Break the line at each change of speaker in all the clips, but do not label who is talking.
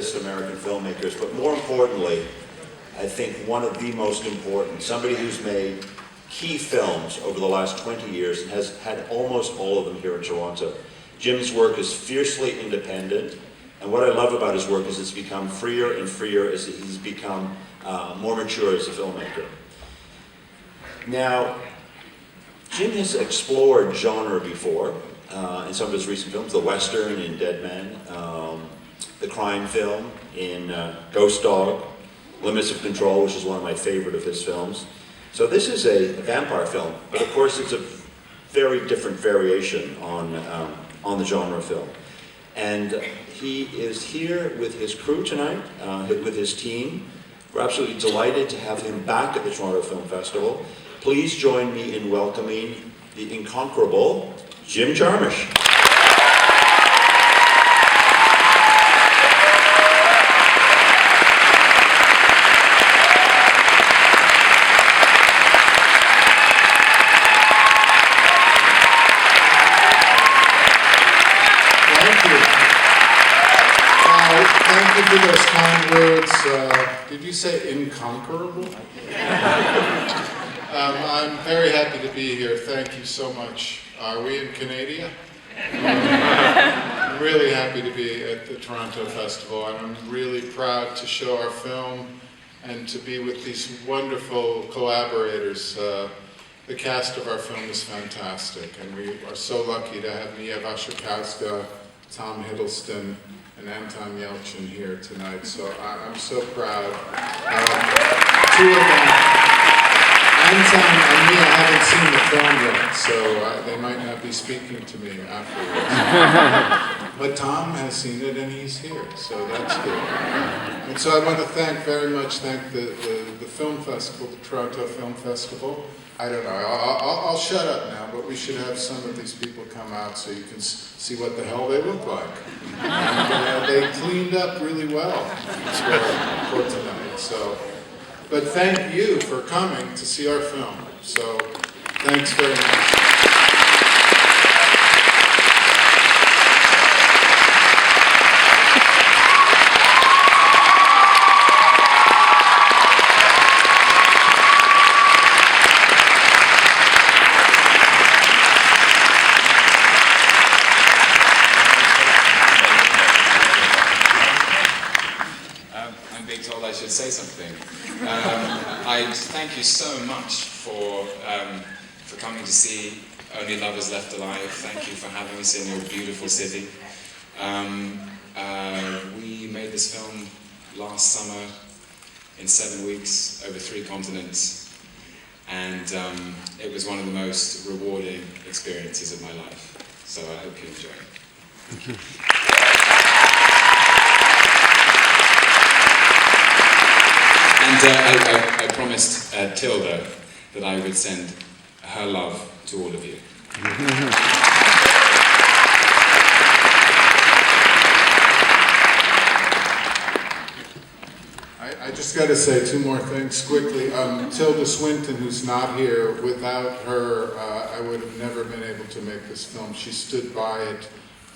greatest American filmmakers, but more importantly, I think one of the most important, somebody who's made key films over the last 20 years and has had almost all of them here in Toronto. Jim's work is fiercely independent, and what I love about his work is it's become freer and freer as he's become more mature as a filmmaker. Now, Jim has explored genre before in some of his recent films, the Western in Dead Man, the crime film in Ghost Dog, Limits of Control, which is one of my favorite of his films. So this is a vampire film, but of course it's a very different variation on the genre film. And he is here with his crew tonight, with his team. We're absolutely delighted to have him back at the Toronto Film Festival. Please join me in welcoming the incomparable Jim Jarmusch.
Thank you for those kind words. Did you say incomparable? I'm very happy to be here. Thank you so much. Are we in Canada? I'm really happy to be at the Toronto Festival, and I'm really proud to show our film and to be with these wonderful collaborators. The cast of our film is fantastic, and we are so lucky to have Mia Wasikowska, Tom Hiddleston, and Anton Yelchin here tonight, so I'm so proud. Two of them, Anton and Mia, haven't seen the film yet, so they might not be speaking to me afterwards. But Tom has seen it and he's here, so that's good. And so I want to thank the film festival, the Toronto Film Festival. I don't know, I'll shut up now, but we should have some of these people come out so you can see what the hell they look like. And they cleaned up really well for tonight, so. But thank you for coming to see our film, so thanks very much.
I should say something. I thank you so much for coming to see Only Lovers Left Alive. Thank you for having us in your beautiful city. We made this film last summer in 7 weeks over 3 continents, and it was one of the most rewarding experiences of my life. So I hope you enjoy it. Thank you. And I promised Tilda that I would send her love to all of you.
I just got to say 2 more things quickly. Tilda Swinton, who's not here, without her, I would have never been able to make this film. She stood by it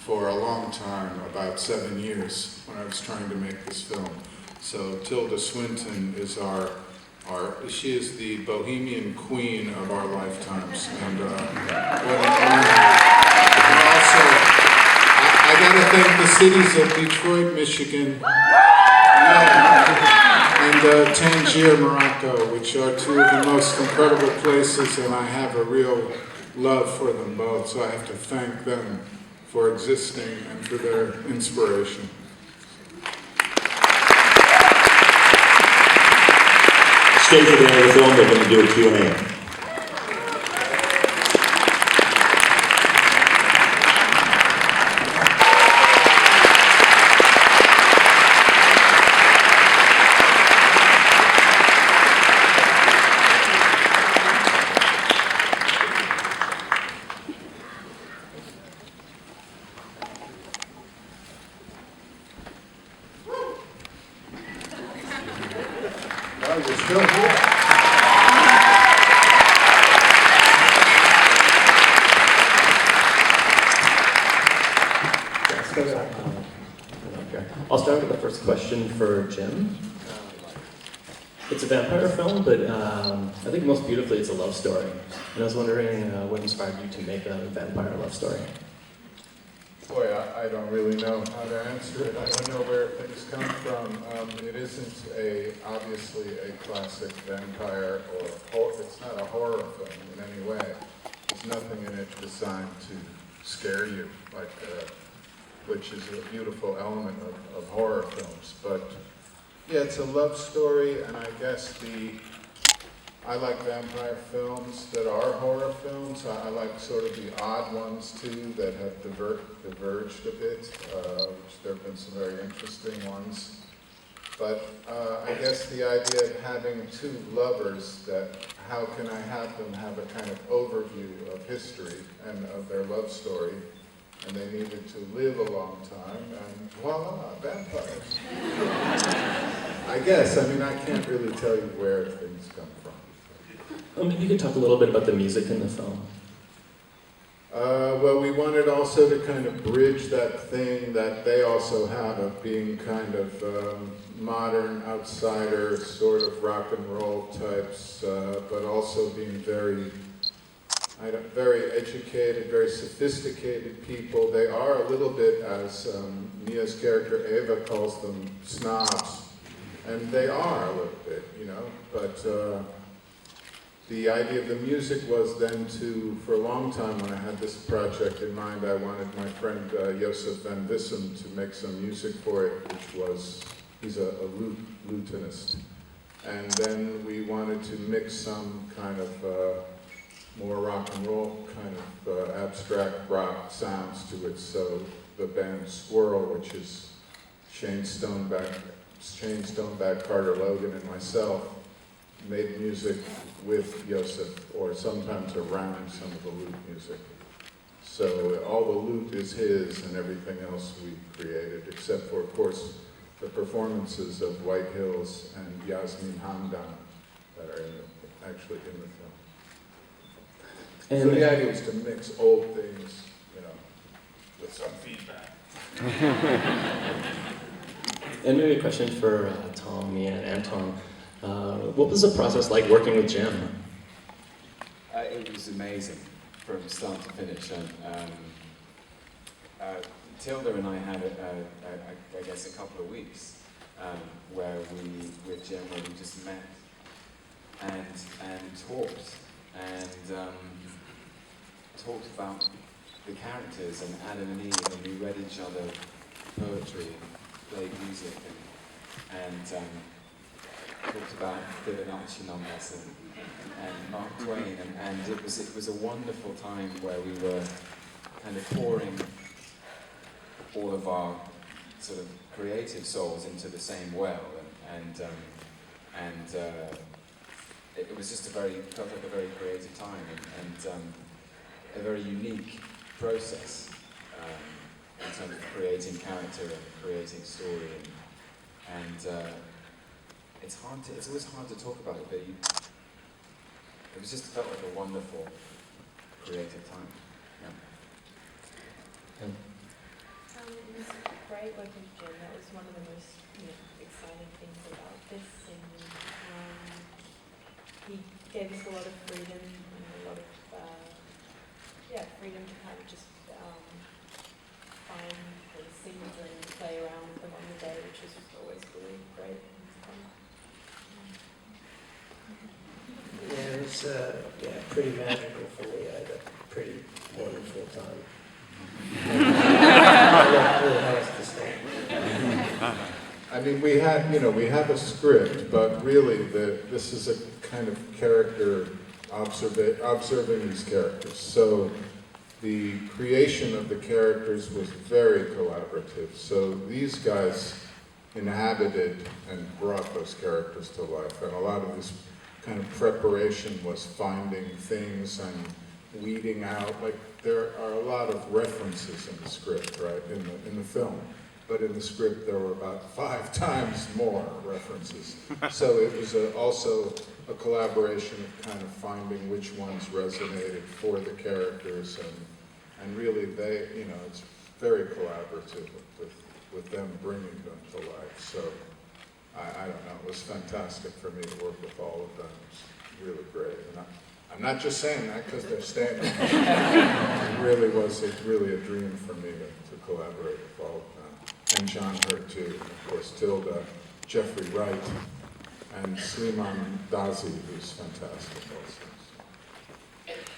for a long time, about 7 years, when I was trying to make this film. So Tilda Swinton is she is the bohemian queen of our lifetimes, and what an honor. And also, I gotta thank the cities of Detroit, Michigan, and Tangier, Morocco, which are 2 of the most incredible places, and I have a real love for them both, so I have to thank them for existing and for their inspiration.
Stay for the end of the film, they're going to do a Q&A.
You're still here.
Okay. I'll start. start with the first question for Jim. It's a vampire film, but I think most beautifully it's a love story. And I was wondering what inspired you to make a vampire love story?
Boy, I don't really know how to answer it. I don't know where things come from. It isn't obviously a classic vampire or it's not a horror film in any way. There's nothing in it designed to scare you, which is a beautiful element of horror films. But yeah, it's a love story, and I guess I like vampire films that are horror films. I like sort of the odd ones too that have diverged a bit, which there have been some very interesting ones. But I guess the idea of having two lovers, how can I have them have a kind of overview of history and of their love story, and they needed to live a long time, and voila, vampires. I guess, I mean, I can't really tell you where things come from.
Maybe you could talk a little bit about the music in the film.
Well, we wanted also to kind of bridge that thing that they also have of being kind of modern outsider, sort of rock and roll types, but also being very educated, very sophisticated people. They are a little bit, as Mia's character Eva calls them, snobs. And they are a little bit, you know, but the idea of the music was then for a long time when I had this project in mind, I wanted my friend Josef van Vissem to make some music for it, he's a lutenist. And then we wanted to mix some kind of more rock and roll kind of abstract rock sounds to it. So the band Squirrel, which is Shane Stoneback, Carter Logan, and myself, made music with Josef, or sometimes around some of the lute music. So all the lute is his and everything else we created, except for, of course, the performances of White Hills and Yasmin Hamdan that are actually in the film. And so the idea was to mix old things, you know, with some feedback.
And maybe a question for Tom, Mia, and Anton. What was the process like working with Jim?
It was amazing from start to finish. Tilda and I had, I guess, a couple of weeks with Jim, where we just met and talked about the characters and Adam and Eve, and we read each other poetry and played music and talked about Fibonacci numbers and Mark Twain, and it was a wonderful time where we were kind of pouring all of our sort of creative souls into the same well, and it was just felt like a very creative time and a very unique process in terms of creating character and creating story, and it's always hard to talk about it, but it was just felt like a wonderful creative time. Yeah.
It was great working with Jim. That was one of the most exciting things about this, and he gave us a lot of freedom and a lot of freedom to kind of just find the scenes and play around with them on the day, which was always really great and fun.
Yeah, it was pretty magical for me. I had a pretty wonderful time. I don't know really how else to say.
I mean, we have a script, but really this is a kind of character observing these characters. So the creation of the characters was very collaborative. So these guys inhabited and brought those characters to life, and a lot of this kind of preparation was finding things and weeding out. Like, there are a lot of references in the script, right, in the film. But in the script, there were about 5 times more references. So it was also a collaboration of kind of finding which ones resonated for the characters, and really it's very collaborative with with them bringing them to life. So I don't know, it was fantastic for me to work with all of them. It was really great. And I'm not just saying that because they're standing there. It's really a dream for me to collaborate with all of them. And John Hurt too, and of course Tilda, Jeffrey Wright, and Sliman Dazi, who's fantastic also.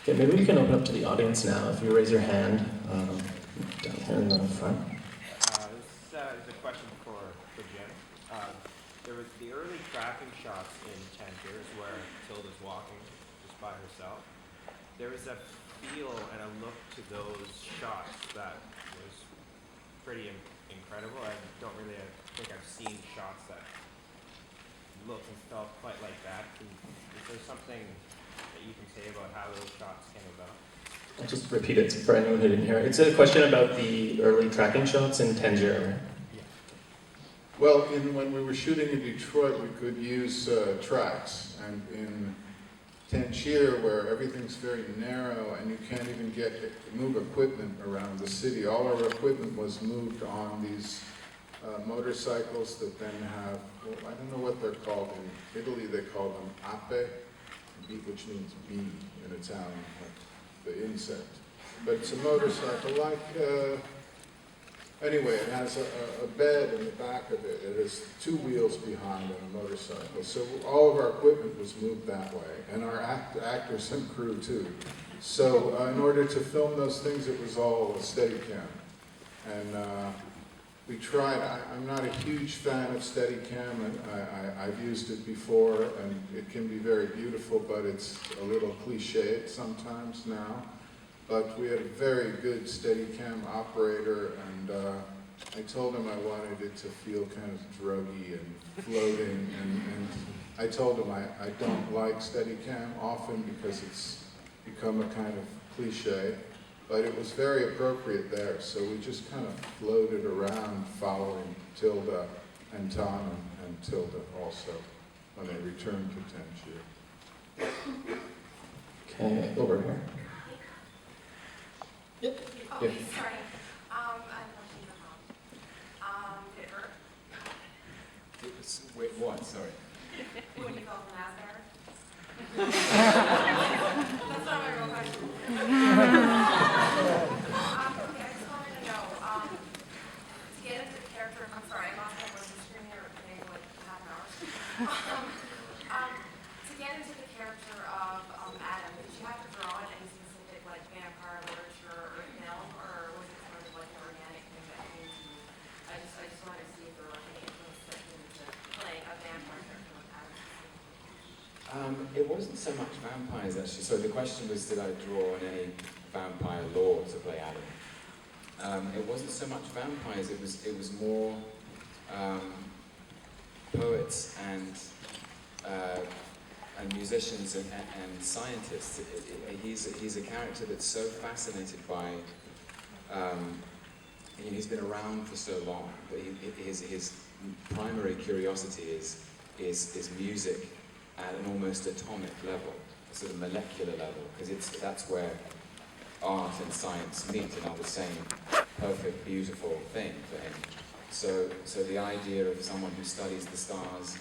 Okay, maybe we can open up to the audience now. If you raise your hand down here in the front.
This is a question for Jim. There was the early tracking shots in Tangiers where Tilda's walking just by herself. There was a feel and a look to those shots that was pretty incredible. I don't really think I've seen shots that looked and felt quite like that. Is there something that you can say about how those shots came about?
I'll just repeat it for anyone who didn't hear it. It's a question about the early tracking shots in Tangier, right?
Well, when we were shooting in Detroit, we could use tracks, and in Tangier, where everything's very narrow and you can't even move equipment around the city, all our equipment was moved on these motorcycles that then have, well, I don't know what they're called. In Italy, they call them ape, which means bee in Italian, like the insect. But it's a motorcycle like, anyway, it has a bed in the back of it. It has two wheels behind and a motorcycle. So all of our equipment was moved that way, and our actors and crew too. So in order to film those things, it was all a Steadicam. And we tried. I'm not a huge fan of Steadicam, and I've used it before, and it can be very beautiful, but it's a little cliched sometimes now. But we had a very good Steadicam operator, and I told him I wanted it to feel kind of druggy and floating, and I told him I don't like Steadicam often because it's become a kind of cliche. But it was very appropriate there, so we just kind of floated around following Tilda and Tom and Tilda also when they returned to Tangier.
Okay, over here.
Yep.
Yeah.
Oh, sorry. I'm looking at home. Did it hurt?
Wait, what? Sorry.
When you fell from NASCAR? That's not my real question. Okay, I just wanted to know, to get into the character, I'm sorry, I lost my voice on screen here, it's been like half an hour. To get into the character of Adam, did you have to draw on any specific like vampire literature or film, or was it sort of like an organic thing that came to you? I just wanted to see if there were like any influence that came into playing a vampire character like Adam.
It wasn't so much vampires actually. So the question was, did I draw on any vampire lore to play Adam? It wasn't so much vampires. It was more poets and musicians and scientists. He's a character that's so fascinated by. He's been around for so long, but his primary curiosity is music at an almost atomic level, a sort of molecular level, because that's where art and science meet and are the same perfect, beautiful thing for him. So the idea of someone who studies the stars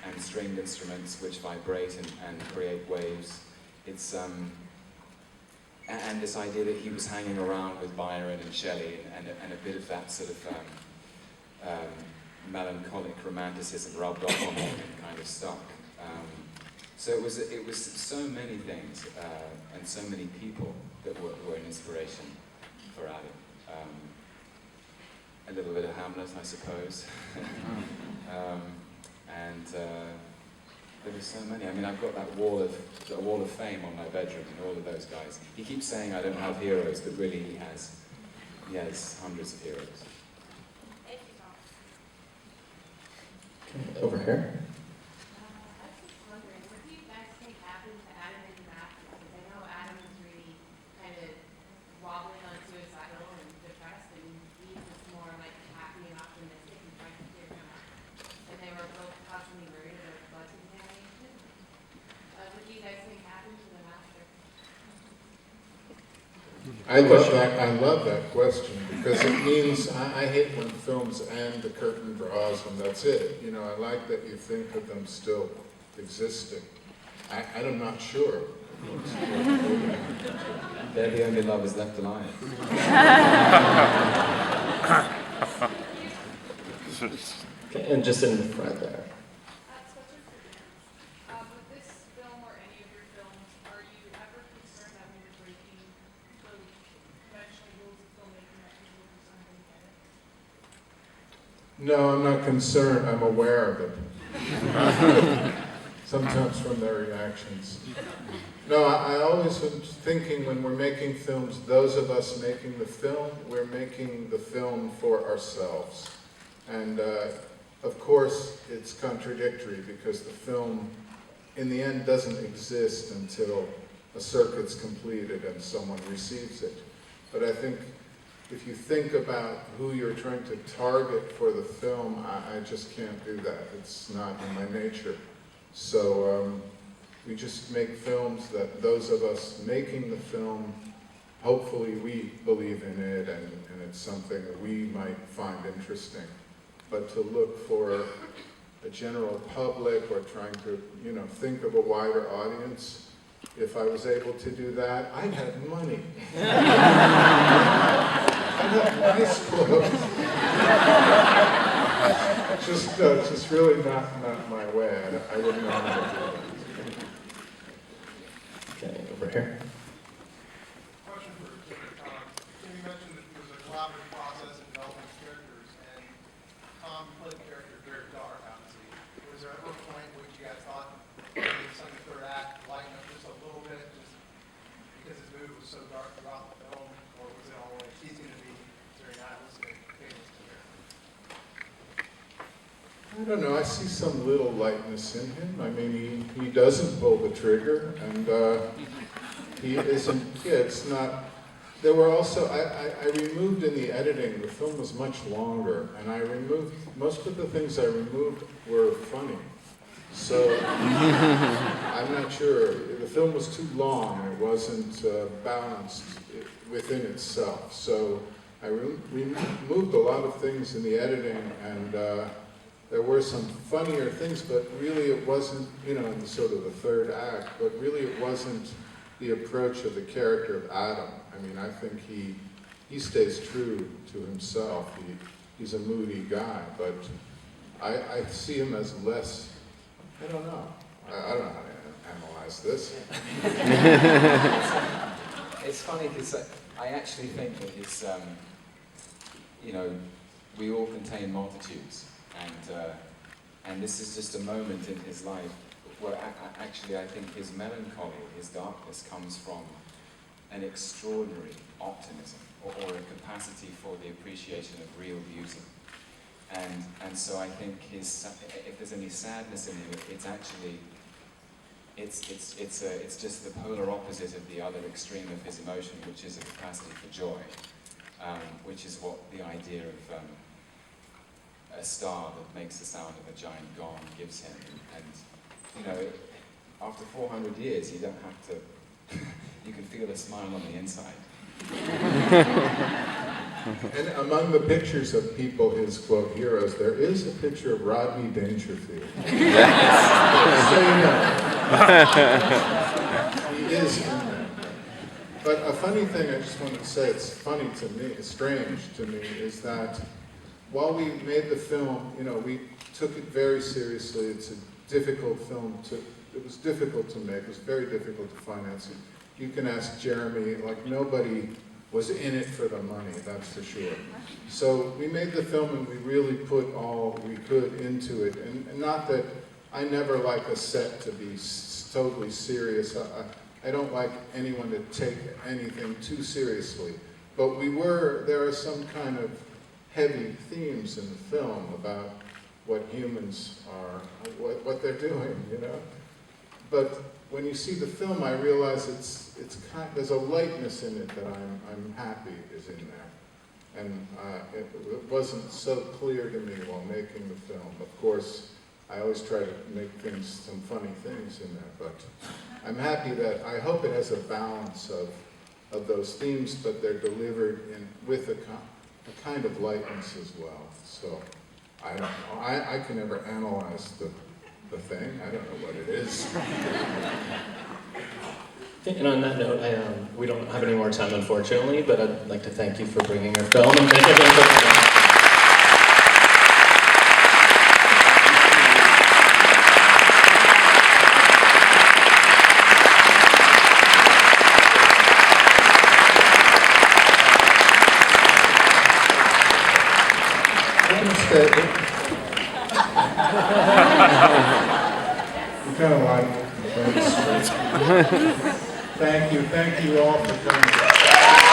and stringed instruments which vibrate and create waves, it's and this idea that he was hanging around with Byron and Shelley and a bit of that sort of melancholic romanticism rubbed off on him and kind of stuck. So it was so many things and so many people that were an inspiration for Adam. A little bit of Hamlet, I suppose. And there were so many. I mean, I've got that wall of fame on my bedroom and all of those guys. He keeps saying I don't have heroes, but really he has. He has hundreds of heroes.
Thank you, Tom.
Okay, over here.
I was just wondering, what do you guys think happened to Adam in the back? Because I know Adam was really kind of wobbling on suicidal and depressed, and Eve was more like happy and optimistic and trying to cheer him up. And they were both constantly worried about blood contamination. What do you guys think happened to the master?
I love that. I love that question because it means I hate when films end, the curtain draws, and that's it. You know, I like that you think of them still existing. I'm not sure.
They're the only lovers left alive.
Okay, and just in the front there.
With this film or any of your films, are you ever concerned that when you're breaking the conventional rules of filmmaking that people just aren't going to get it?
No, I'm not concerned. I'm aware of it. Sometimes from their reactions. No, I always am thinking when we're making films, those of us making the film, we're making the film for ourselves. And of course, it's contradictory because the film, in the end, doesn't exist until a circuit's completed and someone receives it. But I think if you think about who you're trying to target for the film, I just can't do that. It's not in my nature. So we just make films that those of us making the film, hopefully we believe in it and it's something that we might find interesting. But to look for a general public or trying to, you know, think of a wider audience, if I was able to do that, I'd have money. I'd have nice clothes. Just really not my way. I wouldn't know how to do that.
Okay, over here.
Question for Jim. Jim, you mentioned that it was a collaborative process in developing characters, and Tom played the character very dark, obviously. Was there ever a point where you guys thought maybe the second, third act lighten up just a little bit, just because his mood was so dark throughout the film, or was it always easy to be very nihilistic, fatalist here?
I don't know, I see some little lightness in him. I mean, he doesn't pull the trigger, and he isn't, yeah, it's not, there were also, I removed in the editing, the film was much longer, and I removed, most of the things I removed were funny. So, I'm not sure, the film was too long, and it wasn't balanced within itself. So, I removed a lot of things in the editing, and there were some funnier things, but really it wasn't, you know, in the sort of the third act, but really it wasn't the approach of the character of Adam. I mean, I think he stays true to himself. He's a moody guy, but I see him as less, I don't know. I don't know how to analyze this.
It's funny because I actually think that his, you know, we all contain multitudes. And this is just a moment in his life where actually I think his melancholy, his darkness comes from an extraordinary optimism or a capacity for the appreciation of real beauty. And so I think if there's any sadness in him, it's actually, it's just the polar opposite of the other extreme of his emotion, which is a capacity for joy, which is what the idea of a star that makes the sound of a giant gong gives him. And you know, after 400 years, you don't have to, you can feel a smile on the inside.
And among the pictures of people, his quote heroes, there is a picture of Rodney Dangerfield. So you know. He is in there. But a funny thing I just wanted to say, it's funny to me, it's strange to me, is that while we made the film, you know, we took it very seriously. It's a difficult film it was difficult to make, it was very difficult to finance it. You can ask Jeremy, like nobody was in it for the money, that's for sure. So we made the film and we really put all we could into it. And not that, I never like a set to be totally serious. I don't like anyone to take anything too seriously. But there are some kind of heavy themes in the film about what humans are, what they're doing, you know. But when you see the film, I realize there's a lightness in it that I'm happy is in there, and it wasn't so clear to me while making the film. Of course, I always try to make some funny things in there, but I'm happy that I hope it has a balance of of those themes, but they're delivered with a kind of lightness as well. So I don't know. I can never analyze the thing. I don't know what it is.
And on that note, we don't have any more time, unfortunately, but I'd like to thank you for bringing your film, and thank everyone for coming.
You kind of like it. Thank you all for coming.